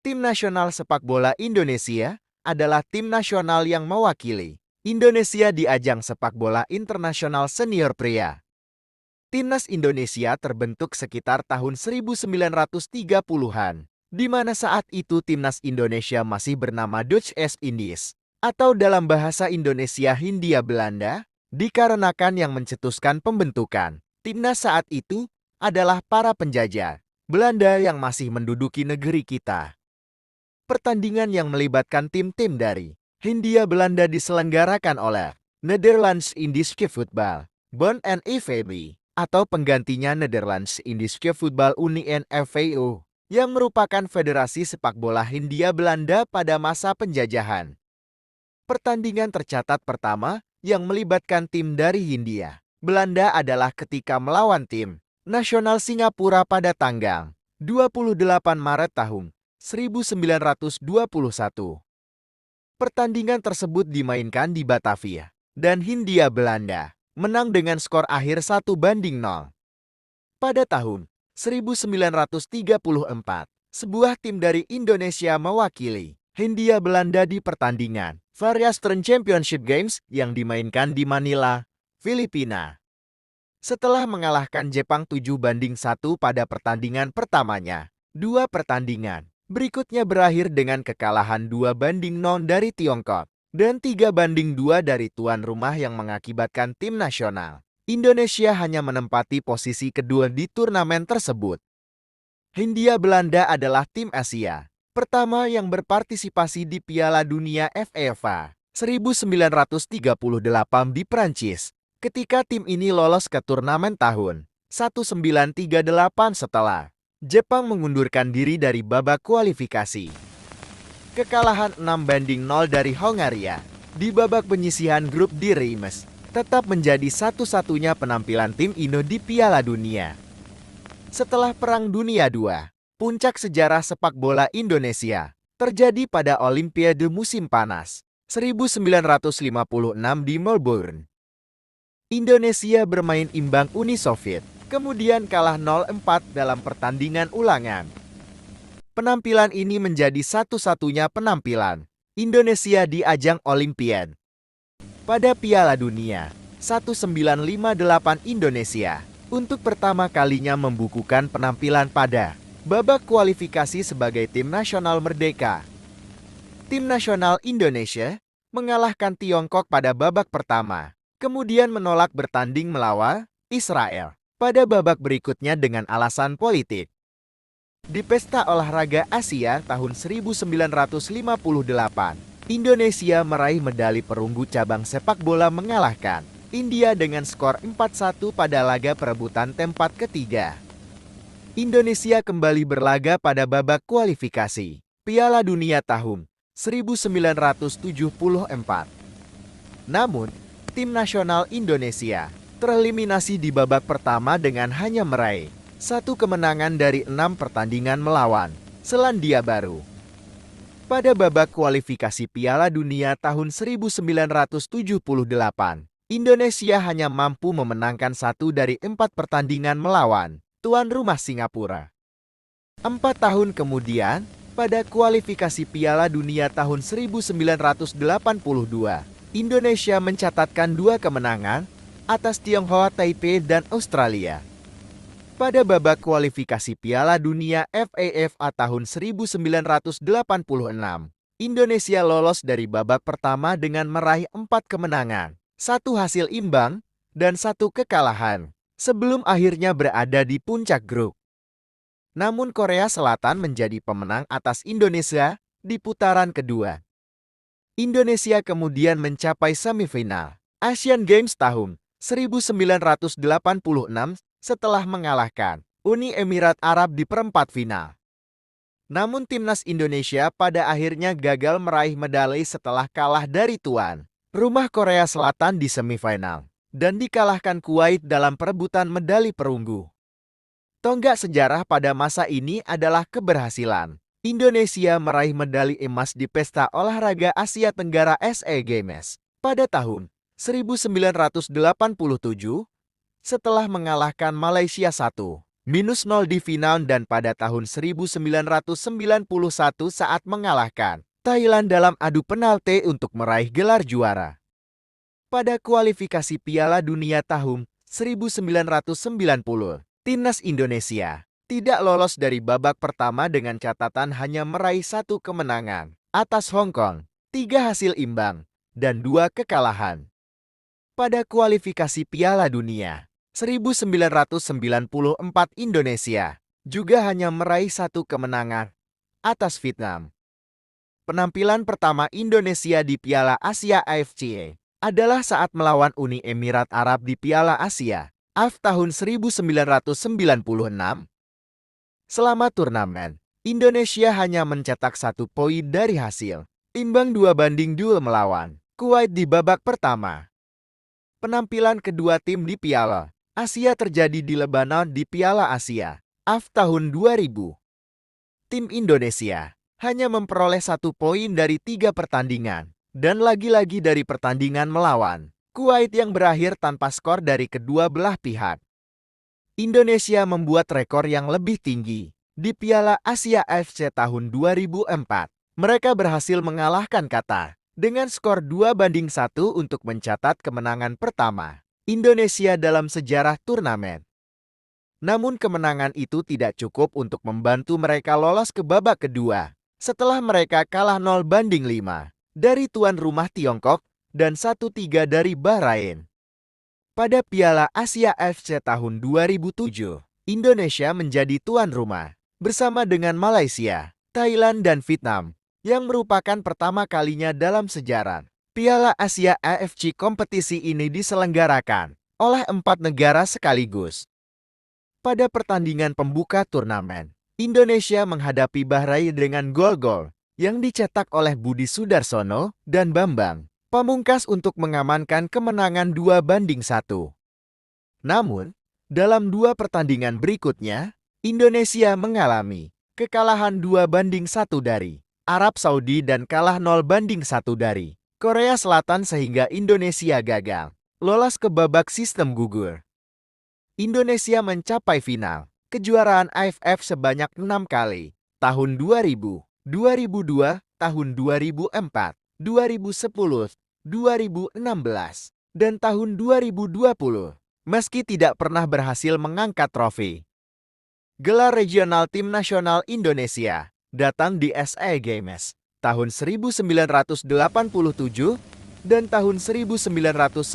Tim nasional sepak bola Indonesia adalah tim nasional yang mewakili Indonesia di ajang sepak bola internasional senior pria. Timnas Indonesia terbentuk sekitar tahun 1930-an, di mana saat itu Timnas Indonesia masih bernama Dutch East Indies, atau dalam bahasa Indonesia Hindia Belanda, dikarenakan yang mencetuskan pembentukan Timnas saat itu adalah para penjajah Belanda yang masih menduduki negeri kita. Pertandingan yang melibatkan tim-tim dari Hindia Belanda diselenggarakan oleh Netherlands Indische Voetbal, Bond and IVB, atau penggantinya Netherlands Indische Voetbal Unie NFVO, yang merupakan federasi sepak bola Hindia Belanda pada masa penjajahan. Pertandingan tercatat pertama yang melibatkan tim dari Hindia Belanda adalah ketika melawan tim nasional Singapura pada tanggal 28 Maret tahun 1921. Pertandingan tersebut dimainkan di Batavia, dan Hindia Belanda menang dengan skor akhir 1-0. Pada tahun 1934, sebuah tim dari Indonesia mewakili Hindia Belanda di pertandingan Far Eastern Championship Games yang dimainkan di Manila, Filipina. Setelah mengalahkan Jepang 7-1 pada pertandingan pertamanya, dua pertandingan berikutnya berakhir dengan kekalahan 2-0 dari Tiongkok dan 3-2 dari tuan rumah yang mengakibatkan tim nasional Indonesia hanya menempati posisi kedua di turnamen tersebut. Hindia Belanda adalah tim Asia pertama yang berpartisipasi di Piala Dunia FIFA 1938 di Prancis, ketika tim ini lolos ke turnamen tahun 1938 setelah Jepang mengundurkan diri dari babak kualifikasi. Kekalahan 6-0 dari Hongaria di babak penyisihan grup di Reims tetap menjadi satu-satunya penampilan tim Indo di Piala Dunia. Setelah Perang Dunia II, puncak sejarah sepak bola Indonesia terjadi pada Olimpiade musim panas 1956 di Melbourne. Indonesia bermain imbang Uni Soviet, kemudian kalah 0-4 dalam pertandingan ulangan. Penampilan ini menjadi satu-satunya penampilan Indonesia di ajang Olimpiade. Pada Piala Dunia 1958 Indonesia untuk pertama kalinya membukukan penampilan pada babak kualifikasi sebagai tim nasional merdeka. Tim nasional Indonesia mengalahkan Tiongkok pada babak pertama, kemudian menolak bertanding melawan Israel pada babak berikutnya dengan alasan politik. Di Pesta Olahraga Asia tahun 1958, Indonesia meraih medali perunggu cabang sepak bola mengalahkan India dengan skor 4-1 pada laga perebutan tempat ketiga. Indonesia kembali berlaga pada babak kualifikasi Piala Dunia tahun 1974. Namun, tim nasional Indonesia tereliminasi di babak pertama dengan hanya meraih 1 kemenangan dari 6 pertandingan melawan Selandia Baru. Pada babak kualifikasi Piala Dunia tahun 1978, Indonesia hanya mampu memenangkan 1 dari 4 pertandingan melawan tuan rumah Singapura. 4 tahun kemudian, pada kualifikasi Piala Dunia tahun 1982, Indonesia mencatatkan 2 kemenangan atas Tionghoa Taipei dan Australia. Pada babak kualifikasi Piala Dunia FIFA tahun 1986, Indonesia lolos dari babak pertama dengan meraih 4 kemenangan, 1 hasil imbang, dan 1 kekalahan, sebelum akhirnya berada di puncak grup. Namun Korea Selatan menjadi pemenang atas Indonesia di putaran kedua. Indonesia kemudian mencapai semifinal Asian Games tahun 1986 setelah mengalahkan Uni Emirat Arab di perempat final. Namun timnas Indonesia pada akhirnya gagal meraih medali setelah kalah dari tuan rumah Korea Selatan di semifinal dan dikalahkan Kuwait dalam perebutan medali perunggu. Tonggak sejarah pada masa ini adalah keberhasilan Indonesia meraih medali emas di Pesta Olahraga Asia Tenggara SEA Games pada tahun 1987 setelah mengalahkan Malaysia 1-0 -0 di final dan pada tahun 1991 saat mengalahkan Thailand dalam adu penalti untuk meraih gelar juara. Pada kualifikasi Piala Dunia tahun 1990, timnas Indonesia tidak lolos dari babak pertama dengan catatan hanya meraih 1 kemenangan atas Hong Kong, 3 hasil imbang, dan 2 kekalahan. Pada kualifikasi Piala Dunia 1994, Indonesia juga hanya meraih 1 kemenangan atas Vietnam. Penampilan pertama Indonesia di Piala Asia AFC adalah saat melawan Uni Emirat Arab di Piala Asia AFF tahun 1996. Selama turnamen, Indonesia hanya mencetak 1 poin dari hasil imbang 2-2 melawan Kuwait di babak pertama. Penampilan kedua tim di Piala Asia terjadi di Lebanon di Piala Asia AFF tahun 2000. Tim Indonesia hanya memperoleh 1 poin dari 3 pertandingan, dan lagi-lagi dari pertandingan melawan Kuwait yang berakhir tanpa skor dari kedua belah pihak. Indonesia membuat rekor yang lebih tinggi. Di Piala Asia AFC tahun 2004, mereka berhasil mengalahkan Qatar dengan skor 2-1 untuk mencatat kemenangan pertama Indonesia dalam sejarah turnamen. Namun kemenangan itu tidak cukup untuk membantu mereka lolos ke babak kedua setelah mereka kalah 0-5 dari tuan rumah Tiongkok dan 1-3 dari Bahrain. Pada Piala Asia AFC tahun 2007, Indonesia menjadi tuan rumah bersama dengan Malaysia, Thailand, dan Vietnam, yang merupakan pertama kalinya dalam sejarah Piala Asia AFC. Kompetisi ini diselenggarakan oleh 4 negara sekaligus. Pada pertandingan pembuka turnamen, Indonesia menghadapi Bahrain dengan gol-gol yang dicetak oleh Budi Sudarsono dan Bambang Pamungkas untuk mengamankan kemenangan 2-1. Namun, dalam 2 pertandingan berikutnya, Indonesia mengalami kekalahan 2-1 dari Arab Saudi dan kalah 0-1 dari Korea Selatan sehingga Indonesia gagal lolos ke babak sistem gugur. Indonesia mencapai final kejuaraan AFF sebanyak 6 kali, tahun 2000, 2002, tahun 2004, 2010, 2016, dan tahun 2020, meski tidak pernah berhasil mengangkat trofi. Gelar regional tim nasional Indonesia datang di SEA Games tahun 1987 dan tahun 1991.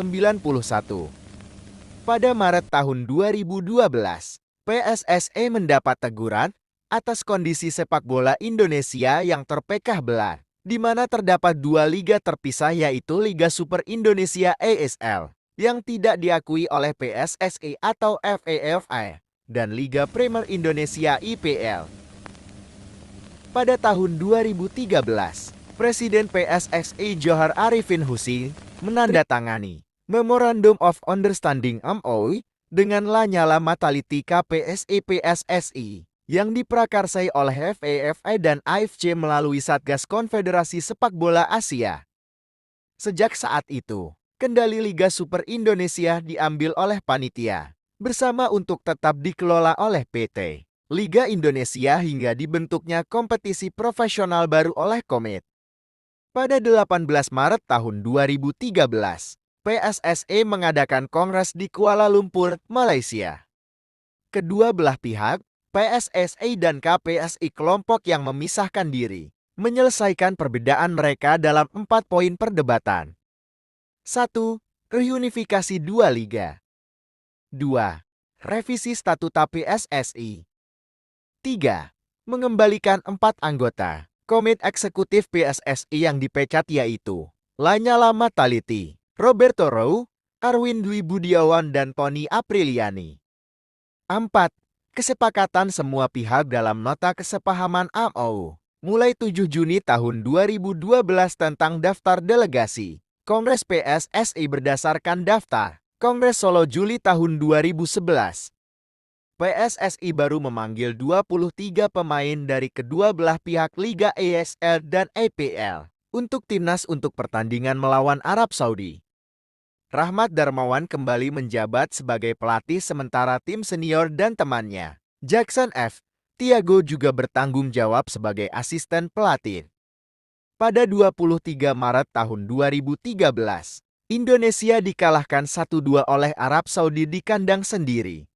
Pada Maret tahun 2012, PSSI mendapat teguran atas kondisi sepak bola Indonesia yang terpecah belah, di mana terdapat 2 liga terpisah yaitu Liga Super Indonesia ASL yang tidak diakui oleh PSSI atau FIFA dan Liga Premier Indonesia IPL. Pada tahun 2013, Presiden PSSI Johar Arifin Husin menandatangani Memorandum of Understanding MOU dengan Lanyala Mataliti KPSI PSSI yang diprakarsai oleh FIFA dan AFC melalui Satgas Konfederasi Sepak Bola Asia. Sejak saat itu, kendali Liga Super Indonesia diambil oleh panitia bersama untuk tetap dikelola oleh PT Liga Indonesia hingga dibentuknya kompetisi profesional baru oleh Komit. Pada 18 Maret tahun 2013, PSSI mengadakan kongres di Kuala Lumpur, Malaysia. Kedua belah pihak, PSSI dan KPSI, kelompok yang memisahkan diri, menyelesaikan perbedaan mereka dalam 4 poin perdebatan. 1. Reunifikasi 2 liga. 2. Revisi statuta PSSI. 3. Mengembalikan 4 anggota Komite Eksekutif PSSI yang dipecat yaitu Lanyala Mataliti, Roberto Roux, Arwin Dwi Budiawan, dan Tony Apriliani. 4. Kesepakatan semua pihak dalam nota kesepahaman MOU mulai 7 Juni tahun 2012 tentang daftar delegasi Kongres PSSI berdasarkan daftar Kongres Solo Juli tahun 2011. PSSI baru memanggil 23 pemain dari kedua belah pihak Liga ASL dan IPL untuk timnas untuk pertandingan melawan Arab Saudi. Rahmat Darmawan kembali menjabat sebagai pelatih sementara tim senior dan temannya Jackson F. Tiago juga bertanggung jawab sebagai asisten pelatih. Pada 23 Maret tahun 2013, Indonesia dikalahkan 1-2 oleh Arab Saudi di kandang sendiri.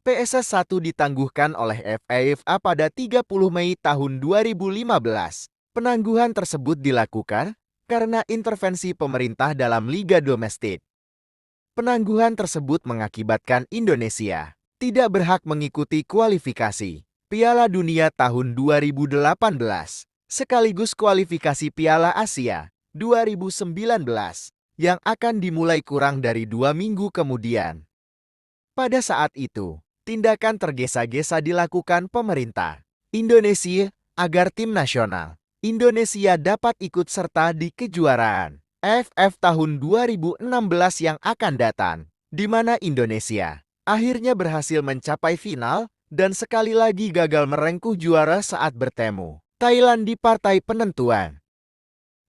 PSS 1 ditangguhkan oleh FIFA pada 30 Mei tahun 2015. Penangguhan tersebut dilakukan karena intervensi pemerintah dalam liga domestik. Penangguhan tersebut mengakibatkan Indonesia tidak berhak mengikuti kualifikasi Piala Dunia tahun 2018 sekaligus kualifikasi Piala Asia 2019 yang akan dimulai kurang dari 2 minggu kemudian. Pada saat itu, tindakan tergesa-gesa dilakukan pemerintah Indonesia agar tim nasional Indonesia dapat ikut serta di kejuaraan AFF tahun 2016 yang akan datang, di mana Indonesia akhirnya berhasil mencapai final dan sekali lagi gagal merengkuh juara saat bertemu Thailand di partai penentuan.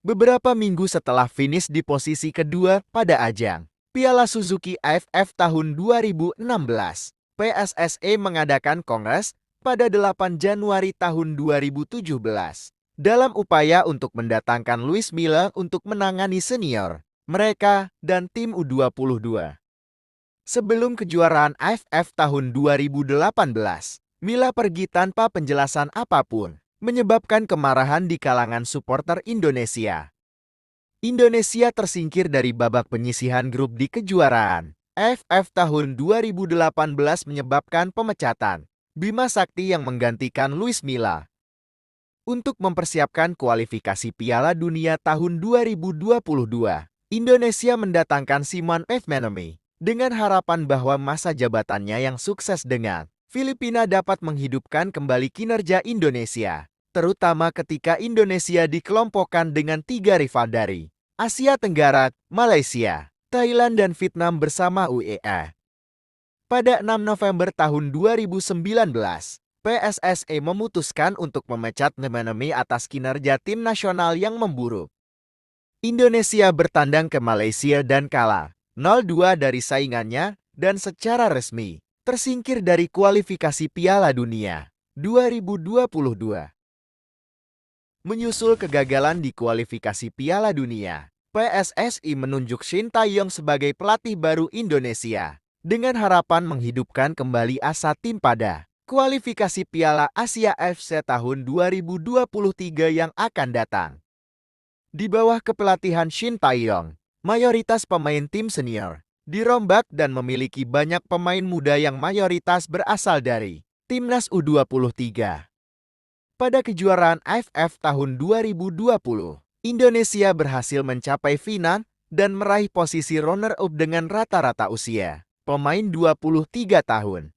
Beberapa minggu setelah finish di posisi kedua pada ajang Piala Suzuki AFF tahun 2016, PSSI mengadakan kongres pada 8 Januari tahun 2017 dalam upaya untuk mendatangkan Luis Milla untuk menangani senior mereka dan tim U22. Sebelum kejuaraan AFF tahun 2018, Milla pergi tanpa penjelasan apapun, menyebabkan kemarahan di kalangan supporter Indonesia. Indonesia tersingkir dari babak penyisihan grup di kejuaraan AFF tahun 2018 menyebabkan pemecatan Bima Sakti yang menggantikan Luis Milla. Untuk mempersiapkan kualifikasi Piala Dunia tahun 2022, Indonesia mendatangkan Simon F. Manemy dengan harapan bahwa masa jabatannya yang sukses dengan Filipina dapat menghidupkan kembali kinerja Indonesia, terutama ketika Indonesia dikelompokkan dengan 3 rival dari Asia Tenggara, Malaysia, Thailand dan Vietnam bersama UEA. Pada 6 November tahun 2019, PSSI memutuskan untuk memecat Manemy atas kinerja tim nasional yang memburuk. Indonesia bertandang ke Malaysia dan kalah 0-2 dari saingannya dan secara resmi tersingkir dari kualifikasi Piala Dunia 2022. Menyusul kegagalan di kualifikasi Piala Dunia, PSSI menunjuk Shin Tae-yong sebagai pelatih baru Indonesia dengan harapan menghidupkan kembali asa tim pada kualifikasi Piala Asia FC tahun 2023 yang akan datang. Di bawah kepelatihan Shin Tae-yong, mayoritas pemain tim senior dirombak dan memiliki banyak pemain muda yang mayoritas berasal dari Timnas U23. Pada kejuaraan AFF tahun 2020, Indonesia berhasil mencapai final dan meraih posisi runner-up dengan rata-rata usia pemain 23 tahun.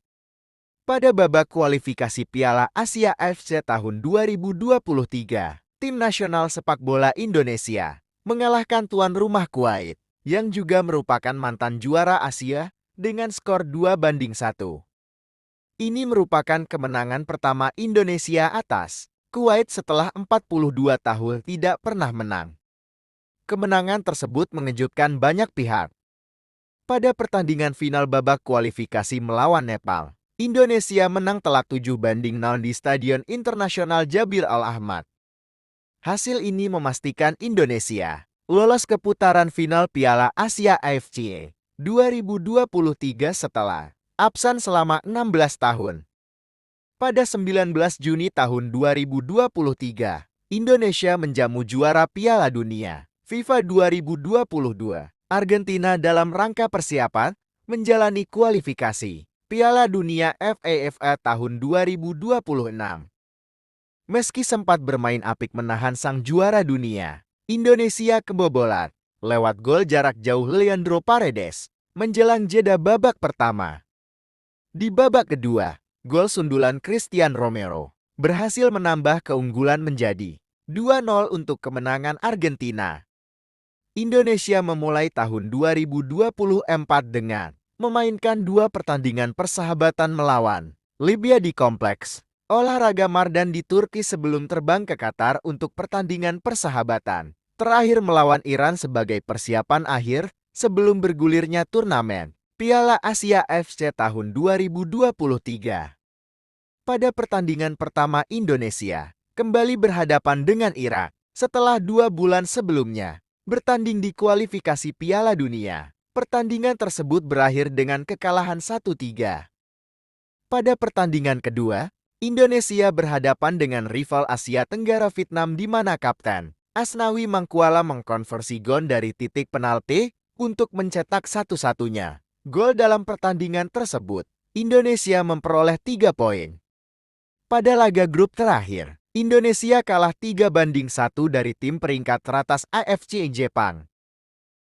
Pada babak kualifikasi Piala Asia FC tahun 2023, tim nasional sepak bola Indonesia mengalahkan tuan rumah Kuwait, yang juga merupakan mantan juara Asia, dengan skor 2-1. Ini merupakan kemenangan pertama Indonesia atas Kuwait setelah 42 tahun tidak pernah menang. Kemenangan tersebut mengejutkan banyak pihak. Pada pertandingan final babak kualifikasi melawan Nepal, Indonesia menang telak 7-0 di Stadion Internasional Jabir Al-Ahmad. Hasil ini memastikan Indonesia lolos ke putaran final Piala Asia AFC 2023 setelah absen selama 16 tahun. Pada 19 Juni tahun 2023, Indonesia menjamu juara Piala Dunia FIFA 2022 Argentina dalam rangka persiapan menjalani kualifikasi Piala Dunia FIFA tahun 2026. Meski sempat bermain apik menahan sang juara dunia, Indonesia kebobolan lewat gol jarak jauh Leandro Paredes menjelang jeda babak pertama. Di babak kedua, gol sundulan Christian Romero berhasil menambah keunggulan menjadi 2-0 untuk kemenangan Argentina. Indonesia memulai tahun 2024 dengan memainkan 2 pertandingan persahabatan melawan Libya di Kompleks Olahraga Mardan di Turki sebelum terbang ke Qatar untuk pertandingan persahabatan. Terakhir melawan Iran sebagai persiapan akhir sebelum bergulirnya turnamen Piala Asia FC tahun 2023. Pada pertandingan pertama Indonesia kembali berhadapan dengan Irak setelah 2 bulan sebelumnya bertanding di kualifikasi Piala Dunia. Pertandingan tersebut berakhir dengan kekalahan 1-3. Pada pertandingan kedua, Indonesia berhadapan dengan rival Asia Tenggara Vietnam di mana Kapten Asnawi Mangkuala mengkonversi gol dari titik penalti untuk mencetak satu-satunya gol dalam pertandingan tersebut. Indonesia memperoleh 3 poin. Pada laga grup terakhir, Indonesia kalah 3-1 dari tim peringkat teratas AFC Jepang.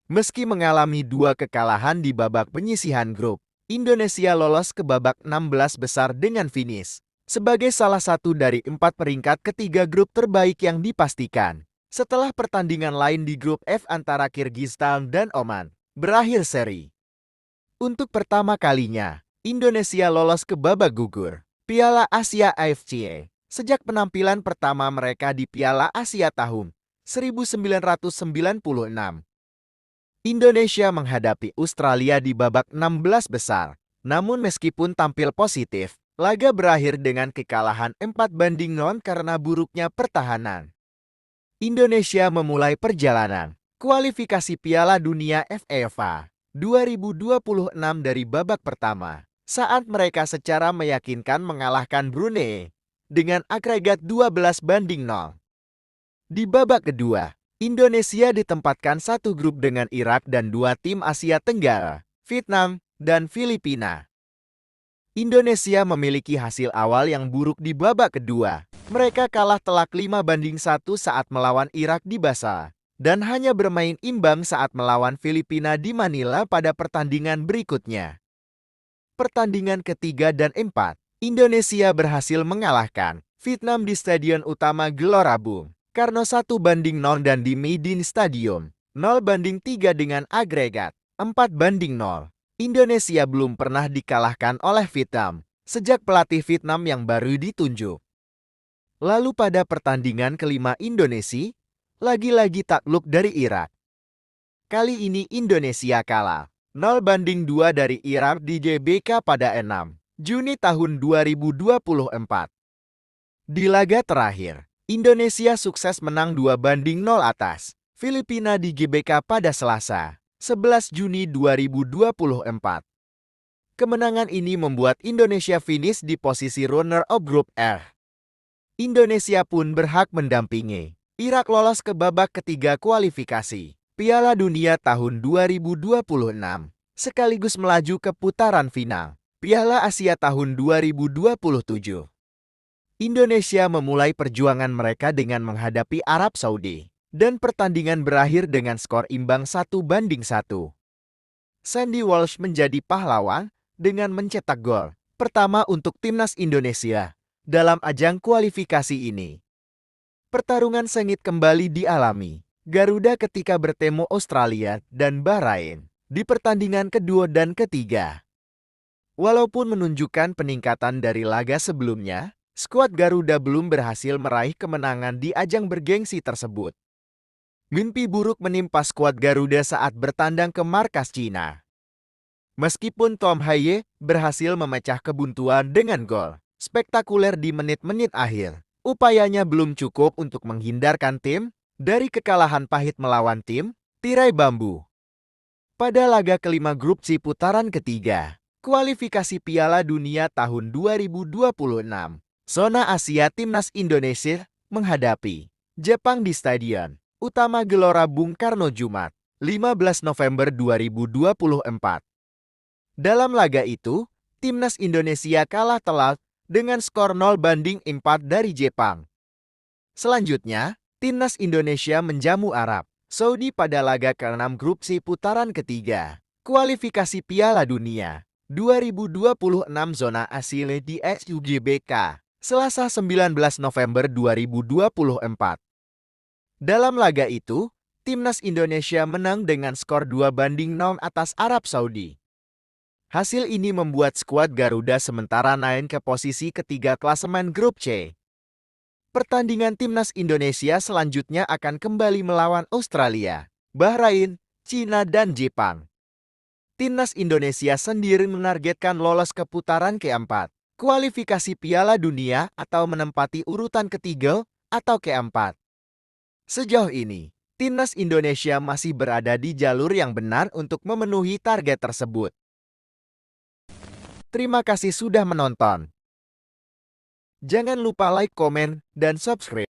Meski mengalami 2 kekalahan di babak penyisihan grup, Indonesia lolos ke babak 16 besar dengan finish sebagai salah satu dari 4 peringkat ketiga grup terbaik yang dipastikan. Setelah pertandingan lain di grup F antara Kirgistan dan Oman berakhir seri. Untuk pertama kalinya, Indonesia lolos ke babak gugur Piala Asia AFC sejak penampilan pertama mereka di Piala Asia tahun 1996. Indonesia menghadapi Australia di babak 16 besar. Namun meskipun tampil positif, laga berakhir dengan kekalahan 4-0 karena buruknya pertahanan. Indonesia memulai perjalanan kualifikasi Piala Dunia FIFA 2026 dari babak pertama saat mereka secara meyakinkan mengalahkan Brunei dengan agregat 12-0. Di babak kedua, Indonesia ditempatkan satu grup dengan Irak dan 2 tim Asia Tenggara, Vietnam dan Filipina. Indonesia memiliki hasil awal yang buruk di babak kedua. Mereka kalah telak 5-1 saat melawan Irak di Basa dan hanya bermain imbang saat melawan Filipina di Manila pada pertandingan berikutnya. Pertandingan ketiga dan 4, Indonesia berhasil mengalahkan Vietnam di Stadion Utama Gelora Bung Karno 1-0 dan di Maidin Stadium 0-3 dengan agregat 4-0. Indonesia belum pernah dikalahkan oleh Vietnam sejak pelatih Vietnam yang baru ditunjuk. Lalu pada pertandingan kelima Indonesia, lagi-lagi takluk dari Irak. Kali ini Indonesia kalah 0-2 dari Irak di GBK pada 6 Juni tahun 2024. Di laga terakhir, Indonesia sukses menang 2-0 atas Filipina di GBK pada Selasa, 11 Juni 2024. Kemenangan ini membuat Indonesia finish di posisi runner-up Grup R. Indonesia pun berhak mendampingi Irak lolos ke babak ketiga kualifikasi Piala Dunia tahun 2026, sekaligus melaju ke putaran final Piala Asia tahun 2027. Indonesia memulai perjuangan mereka dengan menghadapi Arab Saudi, dan pertandingan berakhir dengan skor imbang 1-1. Sandy Walsh menjadi pahlawan dengan mencetak gol pertama untuk timnas Indonesia dalam ajang kualifikasi ini. Pertarungan sengit kembali dialami Garuda ketika bertemu Australia dan Bahrain di pertandingan kedua dan ketiga. Walaupun menunjukkan peningkatan dari laga sebelumnya, skuad Garuda belum berhasil meraih kemenangan di ajang bergengsi tersebut. Mimpi buruk menimpa skuad Garuda saat bertandang ke markas Cina. Meskipun Tom Haye berhasil memecah kebuntuan dengan gol spektakuler di menit-menit akhir, upayanya belum cukup untuk menghindarkan tim dari kekalahan pahit melawan tim Tirai Bambu. Pada laga kelima grup C putaran ketiga, kualifikasi Piala Dunia tahun 2026, zona Asia timnas Indonesia menghadapi Jepang di Stadion Utama Gelora Bung Karno Jumat, 15 November 2024. Dalam laga itu, timnas Indonesia kalah telak dengan skor 0-4 dari Jepang. Selanjutnya, timnas Indonesia menjamu Arab Saudi pada laga ke-6 grup C putaran ketiga, kualifikasi Piala Dunia 2026 zona Asia di SUGBK. Selasa 19 November 2024. Dalam laga itu, timnas Indonesia menang dengan skor 2-0 atas Arab Saudi. Hasil ini membuat skuad Garuda sementara naik ke posisi ketiga klasemen grup C. Pertandingan timnas Indonesia selanjutnya akan kembali melawan Australia, Bahrain, Cina dan Jepang. Timnas Indonesia sendiri menargetkan lolos ke putaran keempat kualifikasi Piala Dunia atau menempati urutan ketiga atau keempat. Sejauh ini, timnas Indonesia masih berada di jalur yang benar untuk memenuhi target tersebut. Terima kasih sudah menonton. Jangan lupa like, komen, dan subscribe.